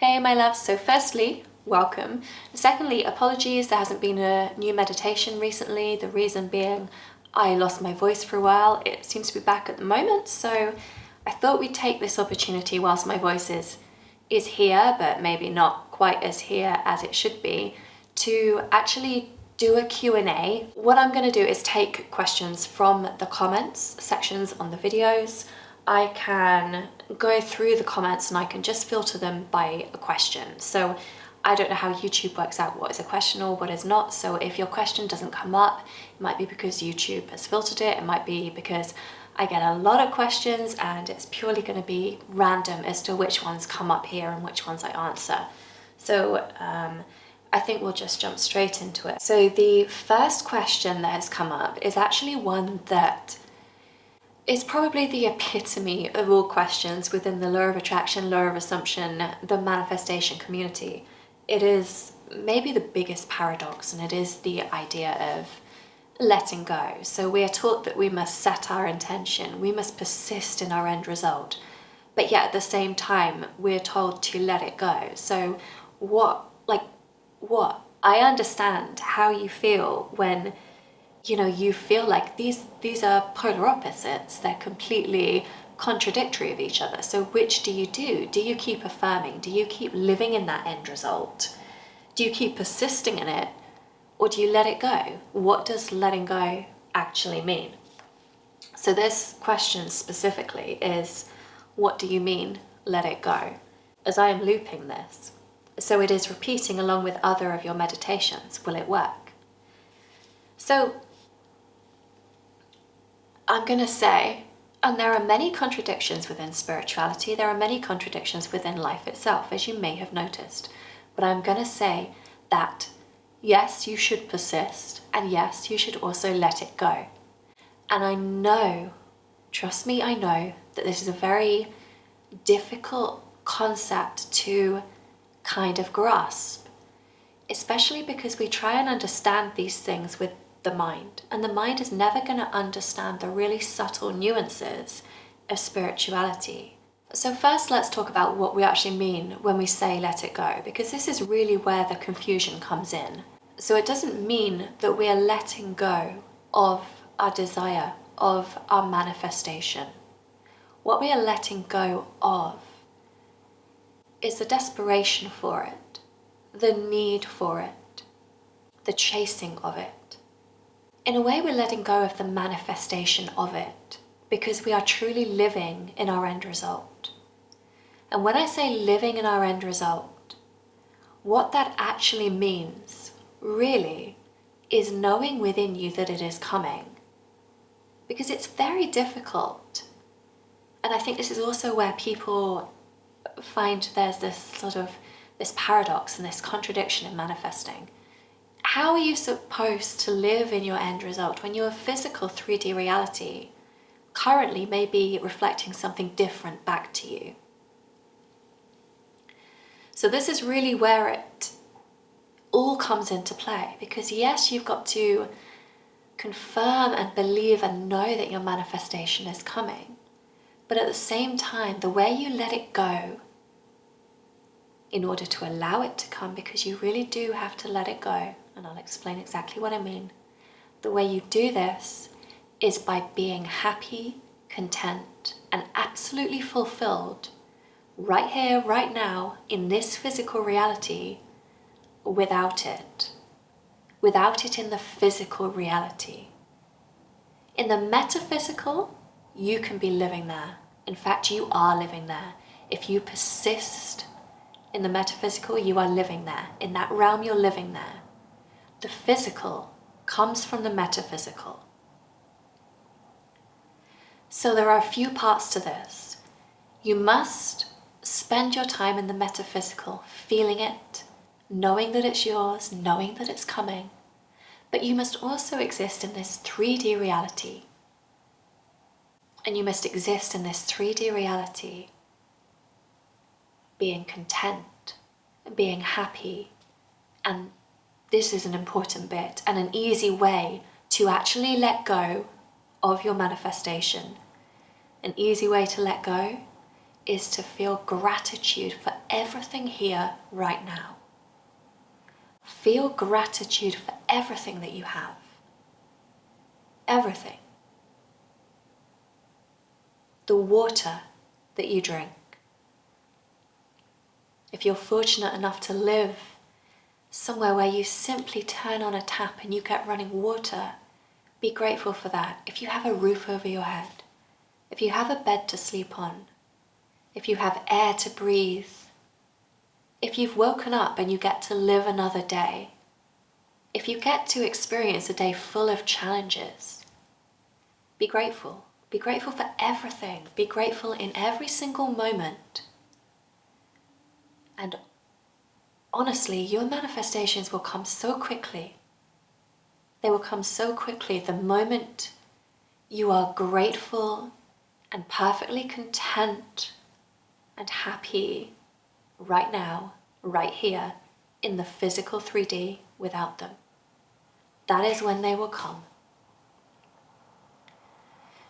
Hey my loves, so firstly, welcome. Secondly, apologies, there hasn't been a new meditation recently. The reason being I lost my voice for a while. It seems to be back at the moment, so I thought we'd take this opportunity whilst my voice is here, but maybe not quite as here as it should be, to actually do a Q&A. What I'm going to do is take questions from the comments sections on the videos. I can go through the comments and I can just filter them by a question. So I don't know how YouTube works out what is a question or what is not. So if your question doesn't come up, it might be because YouTube has filtered it. It might be because I get a lot of questions and it's purely going to be random as to which ones come up here and which ones I answer. So I think we'll just jump straight into it. So the first question that has come up is actually one that is probably the epitome of all questions within the law of attraction, law of assumption, the manifestation community. It is maybe the biggest paradox, and it is the idea of letting go. So we are taught that we must set our intention, we must persist in our end result, but yet at the same time we're told to let it go. So what? I understand how you feel when you feel like these are polar opposites. They're completely contradictory of each other. So which do you do? Do you keep affirming? Do you keep living in that end result? Do you keep persisting in it? Or do you let it go? What does letting go actually mean? So this question specifically is, what do you mean, let it go? As I am looping this, so it is repeating along with other of your meditations, will it work? So I'm going to say, and there are many contradictions within spirituality, there are many contradictions within life itself, as you may have noticed, but I'm going to say that yes, you should persist, and yes, you should also let it go. And I know, trust me, I know that this is a very difficult concept to kind of grasp, especially because we try and understand these things with the mind, and the mind is never going to understand the really subtle nuances of spirituality. So first, let's talk about what we actually mean when we say let it go, because this is really where the confusion comes in. So it doesn't mean that we are letting go of our desire, of our manifestation. What we are letting go of is the desperation for it, the need for it, the chasing of it. In a way, we're letting go of the manifestation of it because we are truly living in our end result. And when I say living in our end result, what that actually means really is knowing within you that it is coming. Because it's very difficult. And I think this is also where people find there's this paradox and this contradiction in manifesting. How are you supposed to live in your end result when your physical 3D reality currently may be reflecting something different back to you? So this is really where it all comes into play, because yes, you've got to confirm and believe and know that your manifestation is coming, but at the same time, the way you let it go in order to allow it to come, because you really do have to let it go, and I'll explain exactly what I mean. The way you do this is by being happy, content, and absolutely fulfilled right here, right now, in this physical reality, without it in the physical reality. In the metaphysical, you can be living there. In fact, you are living there. If you persist in the metaphysical, you are living there. In that realm, you're living there. The physical comes from the metaphysical. So there are a few parts to this. You must spend your time in the metaphysical, feeling it, knowing that it's yours, knowing that it's coming. But you must also exist in this 3D reality. And you must exist in this 3D reality being content, being happy, and this is an important bit and an easy way to actually let go of your manifestation. An easy way to let go is to feel gratitude for everything here right now. Feel gratitude for everything that you have. Everything. The water that you drink. If you're fortunate enough to live somewhere where you simply turn on a tap and you get running water, be grateful for that. If you have a roof over your head, if you have a bed to sleep on, if you have air to breathe, if you've woken up and you get to live another day, if you get to experience a day full of challenges, be grateful. Be grateful for everything. Be grateful in every single moment. And honestly, your manifestations will come so quickly. They will come so quickly the moment you are grateful and perfectly content and happy right now, right here, in the physical 3D without them. That is when they will come.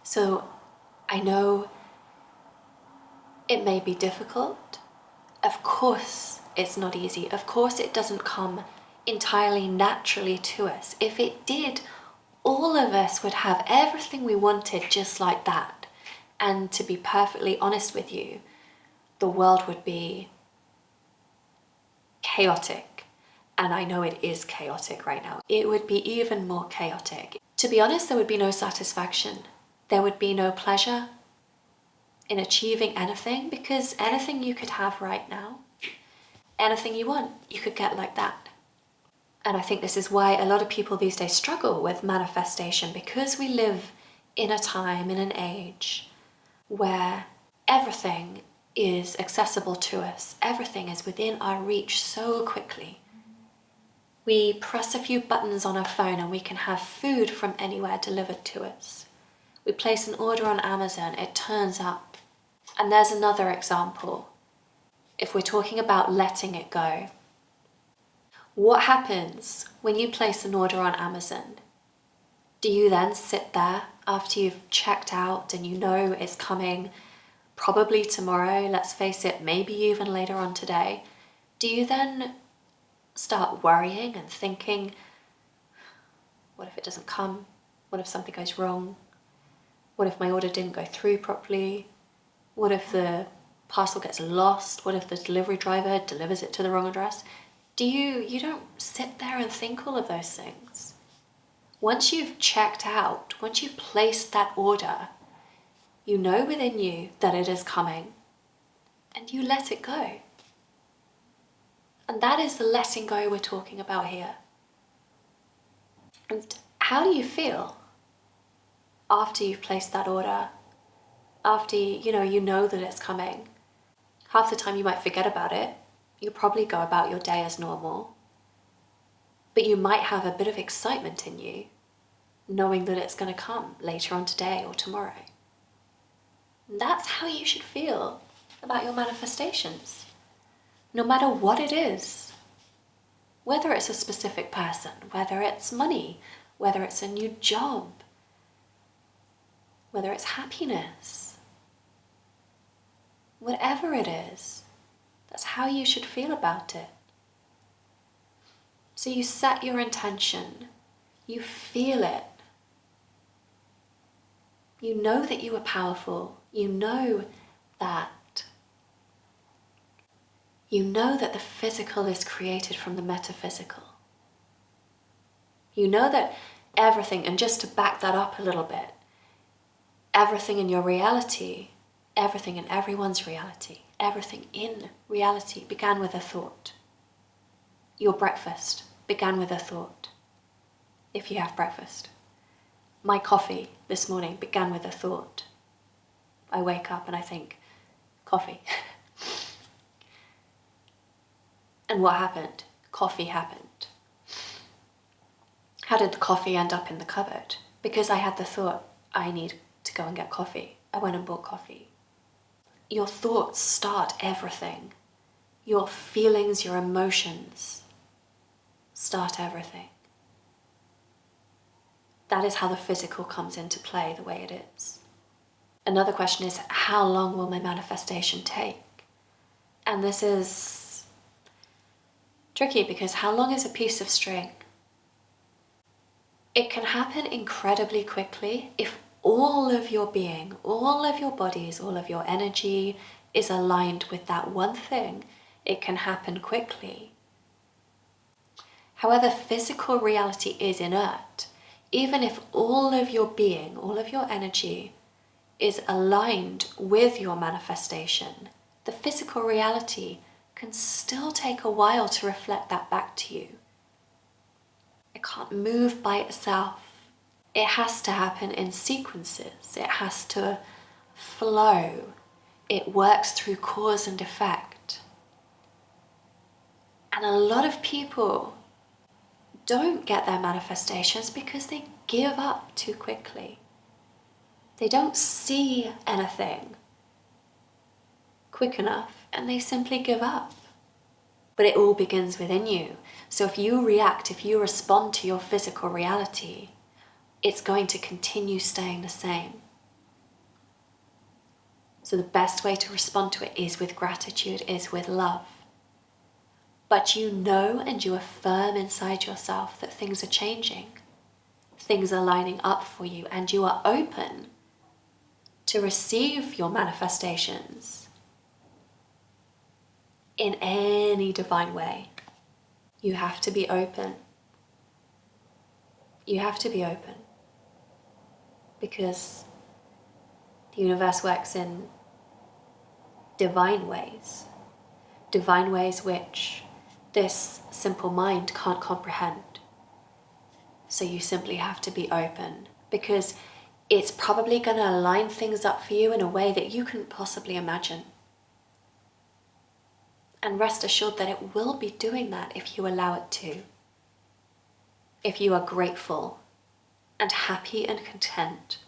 So I know it may be difficult. Of course it's not easy. Of course it doesn't come entirely naturally to us. If it did, all of us would have everything we wanted just like that. And to be perfectly honest with you, the world would be chaotic. And I know it is chaotic right now. It would be even more chaotic. To be honest, there would be no satisfaction. There would be no pleasure in achieving anything, because anything you could have right now, anything you want, you could get like that. And I think this is why a lot of people these days struggle with manifestation, because we live in a time, in an age, where everything is accessible to us. Everything is within our reach so quickly. We press a few buttons on our phone and we can have food from anywhere delivered to us. We place an order on Amazon, it turns up. And there's another example. If we're talking about letting it go, what happens when you place an order on Amazon? Do you then sit there after you've checked out and you know it's coming probably tomorrow, let's face it, maybe even later on today? Do you then start worrying and thinking, what if it doesn't come? What if something goes wrong? What if my order didn't go through properly? What if the parcel gets lost? What if the delivery driver delivers it to the wrong address? You don't sit there and think all of those things. Once you've checked out, once you've placed that order, you know within you that it is coming, and you let it go. And that is the letting go we're talking about here. And how do you feel after you've placed that order? After you know that it's coming? Half the time you might forget about it. You probably go about your day as normal. But you might have a bit of excitement in you, knowing that it's going to come later on today or tomorrow. And that's how you should feel about your manifestations. No matter what it is. Whether it's a specific person, whether it's money, whether it's a new job, whether it's happiness. Whatever it is, that's how you should feel about it. So you set your intention, you feel it. You know that you are powerful. You know that the physical is created from the metaphysical. You know that everything, and just to back that up a little bit, everything in your reality, everything in everyone's reality, everything in reality began with a thought. Your breakfast began with a thought, if you have breakfast. My coffee this morning began with a thought. I wake up and I think, coffee. And what happened? Coffee happened. How did the coffee end up in the cupboard? Because I had the thought, I need to go and get coffee. I went and bought coffee. Your thoughts start everything. Your feelings, your emotions start everything. That is how the physical comes into play the way it is. Another question is, how long will my manifestation take? And this is tricky because how long is a piece of string? It can happen incredibly quickly if all of your being, all of your bodies, all of your energy is aligned with that one thing. It can happen quickly. However, physical reality is inert. Even if all of your being, all of your energy is aligned with your manifestation, the physical reality can still take a while to reflect that back to you. It can't move by itself. It has to happen in sequences. It has to flow. It works through cause and effect. And a lot of people don't get their manifestations because they give up too quickly. They don't see anything quick enough and they simply give up. But it all begins within you. So if you react, if you respond to your physical reality, it's going to continue staying the same. So the best way to respond to it is with gratitude, is with love. But you know and you affirm inside yourself that things are changing. Things are lining up for you and you are open to receive your manifestations in any divine way. You have to be open. You have to be open because the universe works in divine ways which this simple mind can't comprehend. So you simply have to be open because it's probably going to align things up for you in a way that you couldn't possibly imagine. And rest assured that it will be doing that if you allow it to. If you are grateful and happy and content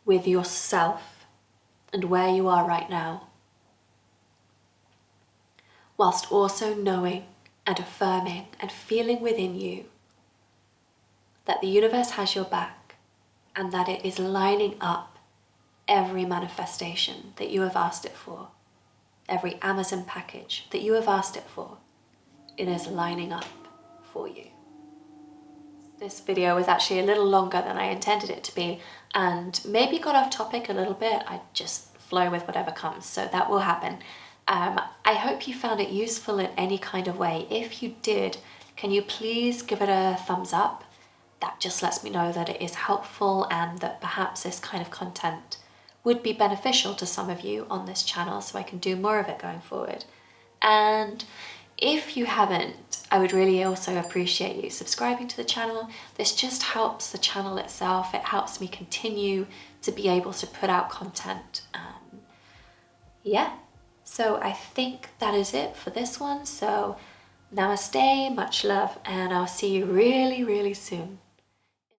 with yourself and where you are right now, whilst also knowing and affirming and feeling within you that the universe has your back and that it is lining up every manifestation that you have asked it for. Every Amazon package that you have asked it for, it is lining up for you. This video was actually a little longer than I intended it to be and maybe got off topic a little bit. I just flow with whatever comes, so that will happen. I hope you found it useful in any kind of way. If you did, can you please give it a thumbs up? That just lets me know that it is helpful and that perhaps this kind of content would be beneficial to some of you on this channel so I can do more of it going forward. And if you haven't, I would really also appreciate you subscribing to the channel. This just helps the channel itself. It helps me continue to be able to put out content. Yeah, so I think that is it for this one. So namaste, much love, and I'll see you really, really soon.